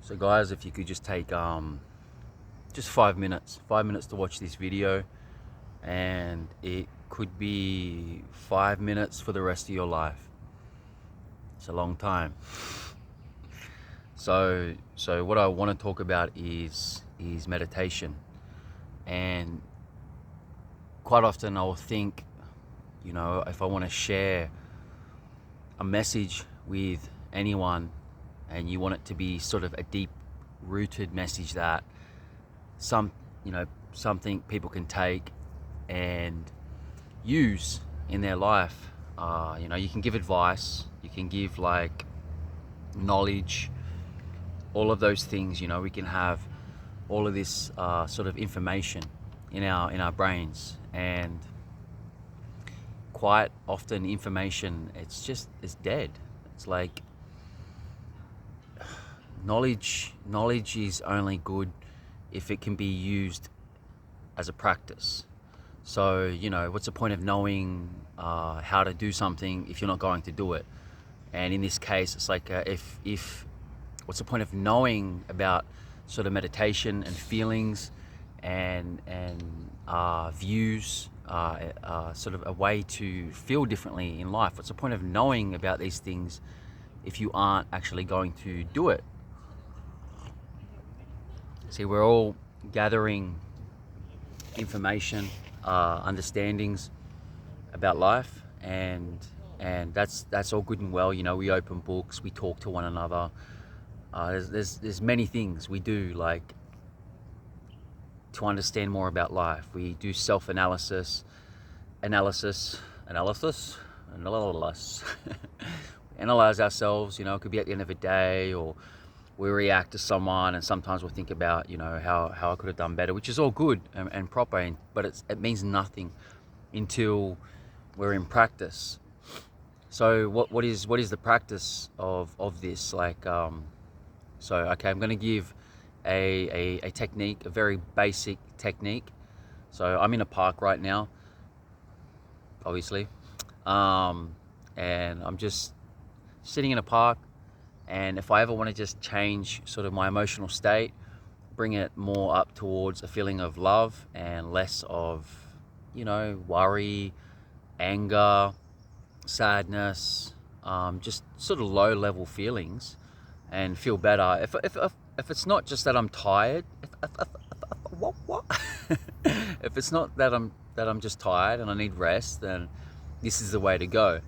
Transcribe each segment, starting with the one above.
So guys, if you could just take just 5 minutes to watch this video, and it could be 5 minutes for the rest of your life. It's a long time. So what I want to talk about is meditation. And quite often I'll think, if I want to share a message with anyone, and you want it to be sort of a deep rooted message that something people can take and use in their life. You can give advice, you can give like knowledge, all of those things. We can have all of this sort of information in our brains, and quite often information, it's dead. It's like knowledge is only good if it can be used as a practice. So what's the point of knowing how to do something if you're not going to do it? And in this case, it's like if what's the point of knowing about sort of meditation and feelings and views, sort of a way to feel differently in life? What's the point of knowing about these things if you aren't actually going to do it? See, we're all gathering information, understandings about life, and that's all good and well. We open books, we talk to one another. There's many things we do, like, to understand more about life. We do self-analysis, analyze ourselves. It could be at the end of a day, or we react to someone, and sometimes we'll think about how I could have done better, which is all good and proper, but it means nothing until we're in practice. So what is the practice of this? I'm going to give a technique, a very basic technique. So I'm in a park right now, obviously, and I'm just sitting in a park. And if I ever want to just change sort of my emotional state, bring it more up towards a feeling of love and less of, worry, anger, sadness, just sort of low level feelings, and feel better. If it's not just that I'm tired, if it's not that I'm just tired and I need rest, then this is the way to go.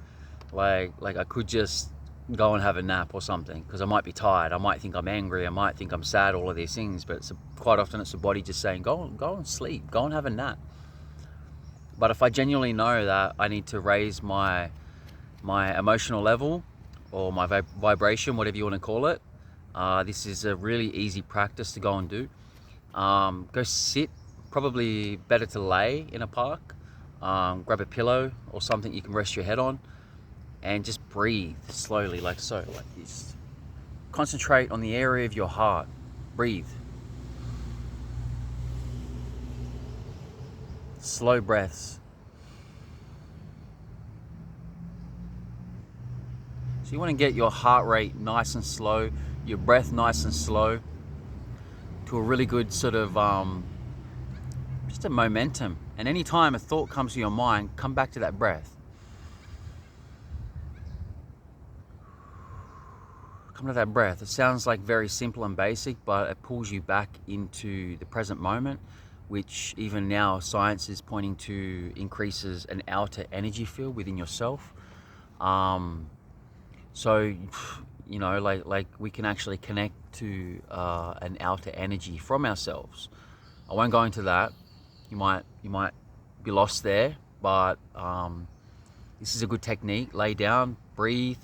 Like I could just go and have a nap or something, because I might be tired, I might think I'm angry, I might think I'm sad, all of these things, but quite often it's the body just saying, go and sleep, go and have a nap. But if I genuinely know that I need to raise my emotional level, or my vibration, whatever you want to call it, this is a really easy practice to go and do. Go sit, probably better to lay in a park, grab a pillow or something you can rest your head on, and just breathe slowly, like so, like this. Concentrate on the area of your heart. Breathe. Slow breaths. So you want to get your heart rate nice and slow, your breath nice and slow, to a really good sort of just a momentum. And anytime a thought comes to your mind, come back to that breath. Come to that breath. It sounds like very simple and basic, but it pulls you back into the present moment, which even now science is pointing to increases an outer energy field within yourself. So like we can actually connect to an outer energy from ourselves. I won't go into that. You might be lost there, but this is a good technique. Lay down, breathe,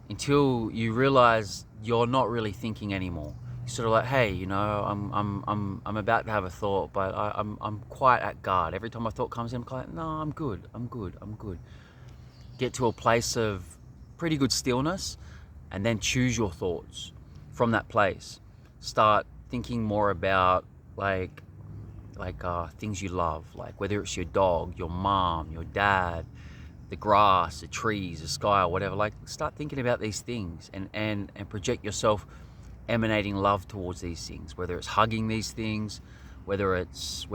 until you realize you're not really thinking anymore. You're sort of like, hey, I'm about to have a thought, but I'm quite at guard. Every time a thought comes in, I'm like, no, I'm good. Get to a place of pretty good stillness, and then choose your thoughts from that place. Start thinking more about like things you love, like whether it's your dog, your mom, your dad, the grass, the trees, the sky, or whatever. Like, start thinking about these things and project yourself emanating love towards these things, whether it's hugging these things, whether it's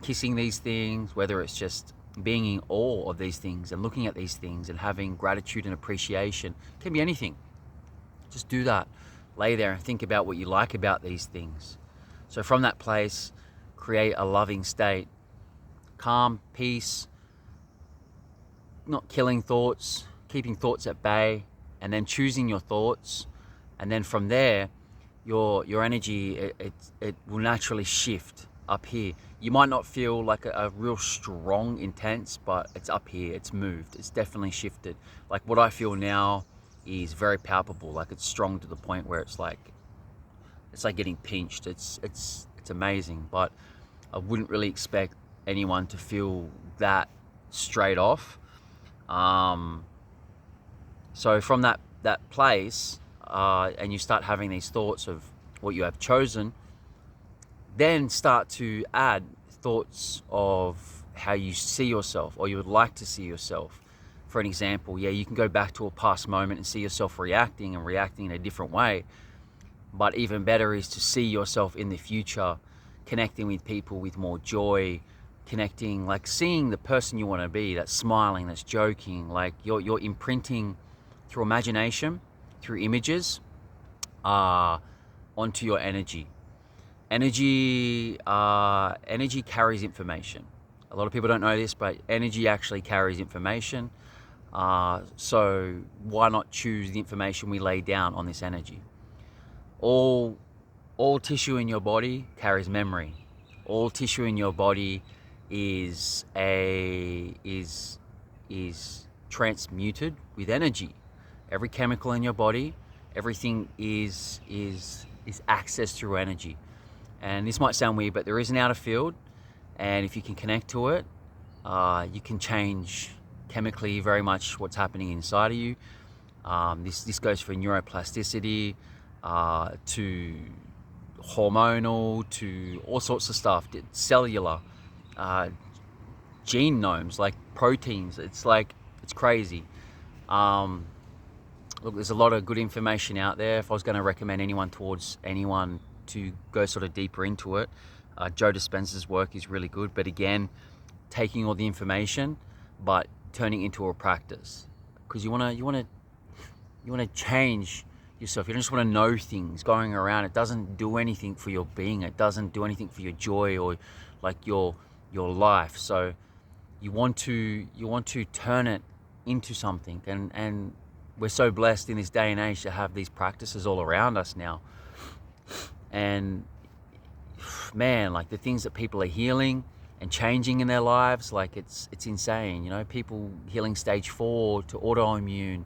kissing these things, whether it's just being in awe of these things and looking at these things and having gratitude and appreciation. It can be anything. Just do that. Lay there and think about what you like about these things. So from that place, create a loving state, calm, peace, not killing thoughts, keeping thoughts at bay, and then choosing your thoughts. And then from there, your energy, it will naturally shift up here. You might not feel like a real strong, intense, but it's up here, it's moved, it's definitely shifted. Like what I feel now is very palpable, like it's strong to the point where it's like getting pinched. It's amazing, but I wouldn't really expect anyone to feel that straight off. So from that place, and you start having these thoughts of what you have chosen, then start to add thoughts of how you see yourself or you would like to see yourself. For an example, you can go back to a past moment and see yourself reacting in a different way. But even better is to see yourself in the future, connecting with people with more joy, connecting, like seeing the person you want to be, that's smiling, that's joking, like you're imprinting through imagination, through images, onto your energy. Energy carries information. A lot of people don't know this, but energy actually carries information. So why not choose the information we lay down on this energy? All tissue in your body carries memory. All tissue in your body is transmuted with energy. Every chemical in your body, everything is accessed through energy. And this might sound weird, but there is an outer field, and if you can connect to it, you can change chemically very much what's happening inside of you. This goes for neuroplasticity, to hormonal, to all sorts of stuff, cellular, genomes, like proteins. It's crazy. Look, there's a lot of good information out there. If I was going to recommend anyone to go sort of deeper into it, Joe Dispenza's work is really good. But again, taking all the information, but turning it into a practice, because you want to change yourself. You don't just want to know things going around. It doesn't do anything for your being. It doesn't do anything for your joy or like your life. So you want to turn it into something, and we're so blessed in this day and age to have these practices all around us now. And man, like the things that people are healing and changing in their lives, like it's insane. You know, people healing stage 4 to autoimmune,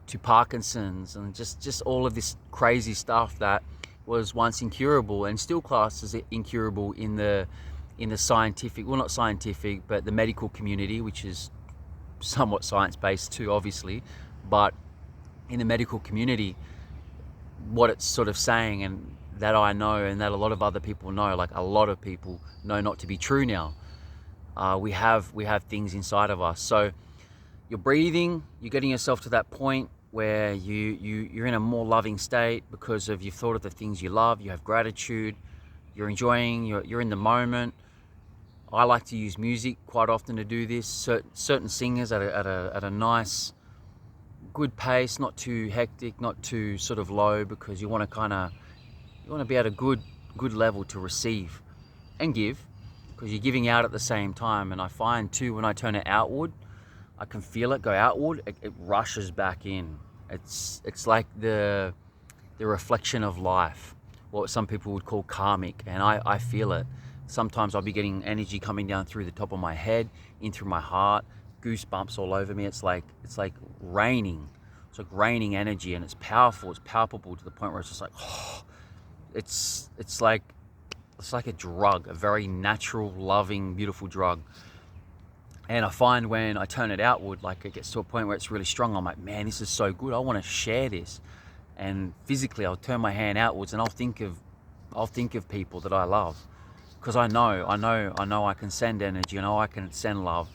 to Parkinson's, and just all of this crazy stuff that was once incurable and still classed as incurable in the scientific, well, not scientific, but the medical community, which is somewhat science-based too, obviously. But in the medical community, what it's sort of saying, and that I know and that a lot of other people know, like a lot of people know not to be true now. We have things inside of us. So you're breathing, you're getting yourself to that point where you're in a more loving state because of you've thought of the things you love, you have gratitude, you're enjoying, you're in the moment. I like to use music quite often to do this. Certain singers at a nice, good pace, not too hectic, not too sort of low, because you want to be at a good level to receive and give, because you're giving out at the same time. And I find too, when I turn it outward, I can feel it go outward. It rushes back in. It's like the reflection of life, what some people would call karmic, and I feel it. Sometimes I'll be getting energy coming down through the top of my head, in through my heart, goosebumps all over me. It's like raining. It's like raining energy, and it's powerful. It's palpable to the point where it's just like, oh, it's like a drug, a very natural, loving, beautiful drug. And I find when I turn it outward, like it gets to a point where it's really strong. I'm like, man, this is so good. I want to share this. And physically, I'll turn my hand outwards, and I'll think of people that I love, because I know I can send energy. I know I can send love,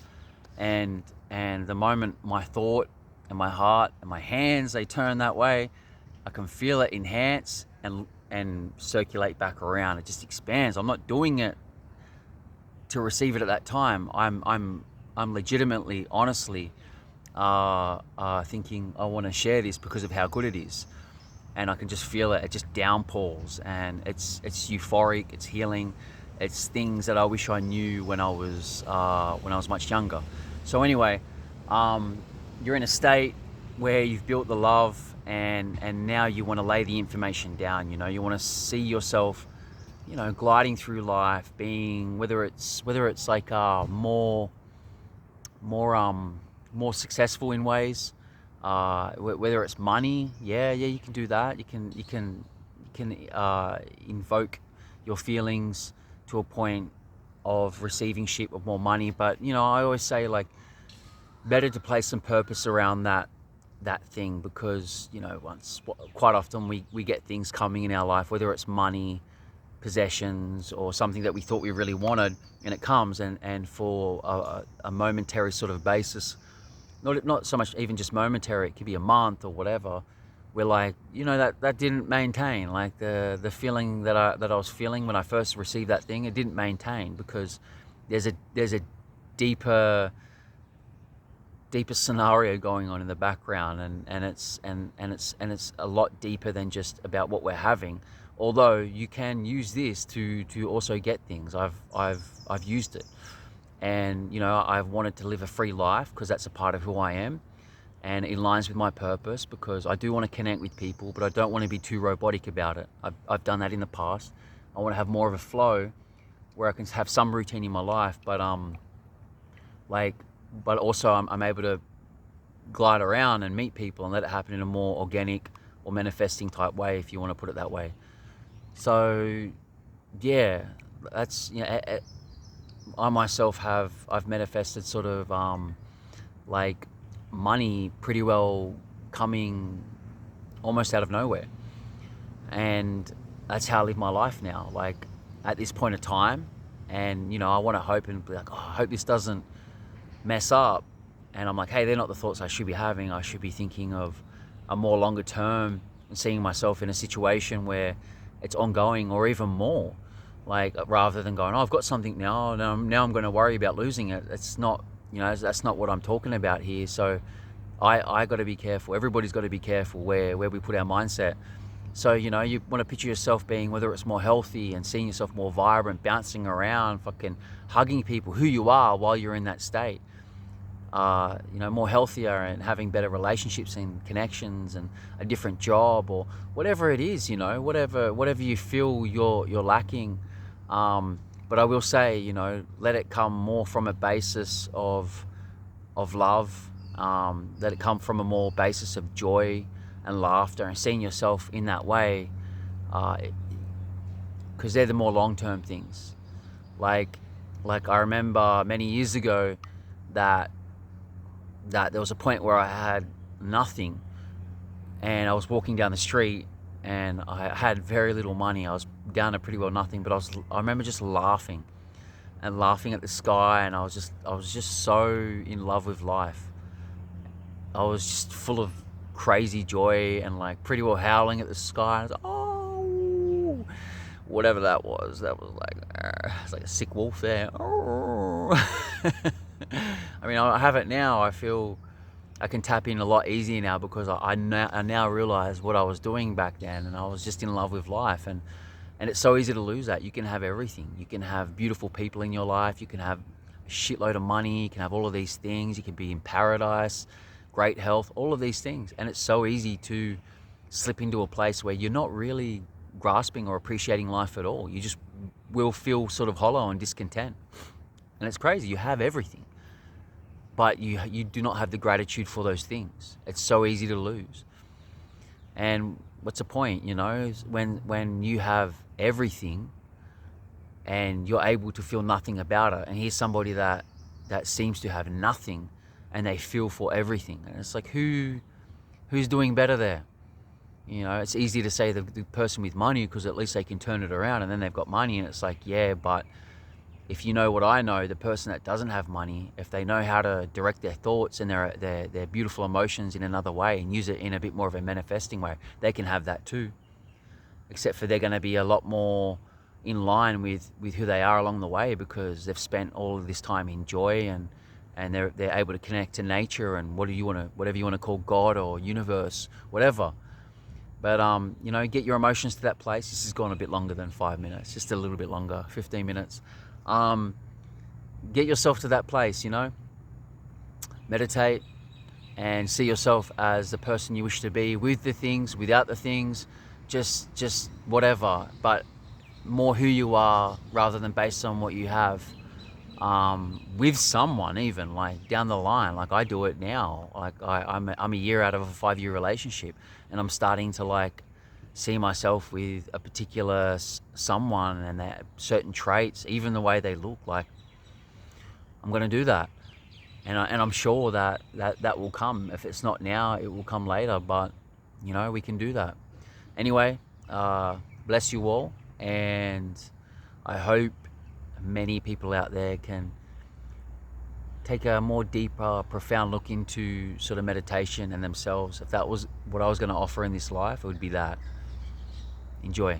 and And the moment my thought and my heart and my hands, they turn that way, I can feel it enhance and circulate back around. It just expands. I'm not doing it to receive it at that time. I'm legitimately, honestly, thinking I want to share this because of how good it is, and I can just feel it. It just downpours, and it's euphoric. It's healing. It's things that I wish I knew when I was much younger. So anyway, you're in a state where you've built the love, and now you want to lay the information down. You want to see yourself, gliding through life, being whether it's like more successful in ways, whether it's money. Yeah, you can do that. You can invoke your feelings to a point of receiving shit of more money. But I always say, like, better to place some purpose around that thing, because quite often we get things coming in our life, whether it's money, possessions, or something that we thought we really wanted, and it comes, and for a momentary sort of basis, not so much even just momentary, it could be a month or whatever, we're like, that didn't maintain, like the feeling that I was feeling when I first received that thing, it didn't maintain, because there's a deeper scenario going on in the background, and it's a lot deeper than just about what we're having. Although you can use this to also get things. I've used it, and I've wanted to live a free life because that's a part of who I am, and it aligns with my purpose, because I do want to connect with people, but I don't want to be too robotic about it. I've done that in the past. I want to have more of a flow where I can have some routine in my life, but also I'm able to glide around and meet people and let it happen in a more organic or manifesting type way, if you want to put it that way. So yeah, that's, I myself I've manifested sort of like money pretty well coming almost out of nowhere, and that's how I live my life now, like at this point of time. And I want to hope and be like, I hope this doesn't mess up, and I'm like, hey, they're not the thoughts I should be having. I should be thinking of a more longer term and seeing myself in a situation where it's ongoing, or even more, like, rather than going, I've got something now and now I'm going to worry about losing it. It's not, that's not what I'm talking about here. So I got to be careful. Everybody's got to be careful where we put our mindset. So you want to picture yourself being, whether it's more healthy and seeing yourself more vibrant, bouncing around, fucking hugging people, who you are while you're in that state. More healthier and having better relationships and connections and a different job, or whatever it is, whatever you feel you're lacking. But I will say, let it come more from a basis of love. Let it come from a more basis of joy and laughter, and seeing yourself in that way, because they're the more long-term things. Like I remember many years ago that there was a point where I had nothing, and I was walking down the street and I had very little money. I was down to pretty well nothing, but I remember just laughing at the sky, and I was just so in love with life. I was just full of crazy joy and like pretty well howling at the sky. I was like, oh, whatever that was like, it's like a sick wolf there. Oh. I mean, I have it now. I feel I can tap in a lot easier now, because I now realize what I was doing back then, and I was just in love with life, and it's so easy to lose that. You can have everything. You can have beautiful people in your life. You can have a shitload of money. You can have all of these things. You can be in paradise, great health, all of these things. And it's so easy to slip into a place where you're not really grasping or appreciating life at all. You just will feel sort of hollow and discontent. And it's crazy. You have everything, but you do not have the gratitude for those things. It's so easy to lose. And what's the point, when you have everything and you're able to feel nothing about it, and here's somebody that seems to have nothing and they feel for everything. And it's like, who's doing better there? It's easy to say the person with money, because at least they can turn it around, and then they've got money, and it's like, yeah, but if you know what I know, the person that doesn't have money, if they know how to direct their thoughts and their beautiful emotions in another way and use it in a bit more of a manifesting way, they can have that too. Except for they're going to be a lot more in line with who they are along the way, because they've spent all of this time in joy, and they're able to connect to nature and whatever you want to call God or universe, whatever. But get your emotions to that place. This has gone a bit longer than 5 minutes, just a little bit longer, 15 minutes. Get yourself to that place, meditate and see yourself as the person you wish to be, with the things, without the things, just whatever, but more who you are rather than based on what you have. With someone, even like down the line, like I do it now. Like I'm a year out of a 5-year relationship, and I'm starting to like see myself with a particular someone and their certain traits, even the way they look. Like I'm going to do that, and I'm sure that will come. If it's not now, it will come later. But we can do that. Anyway, bless you all, and I hope many people out there can take a more deeper, profound look into sort of meditation and themselves. If that was what I was going to offer in this life, it would be that. Enjoy.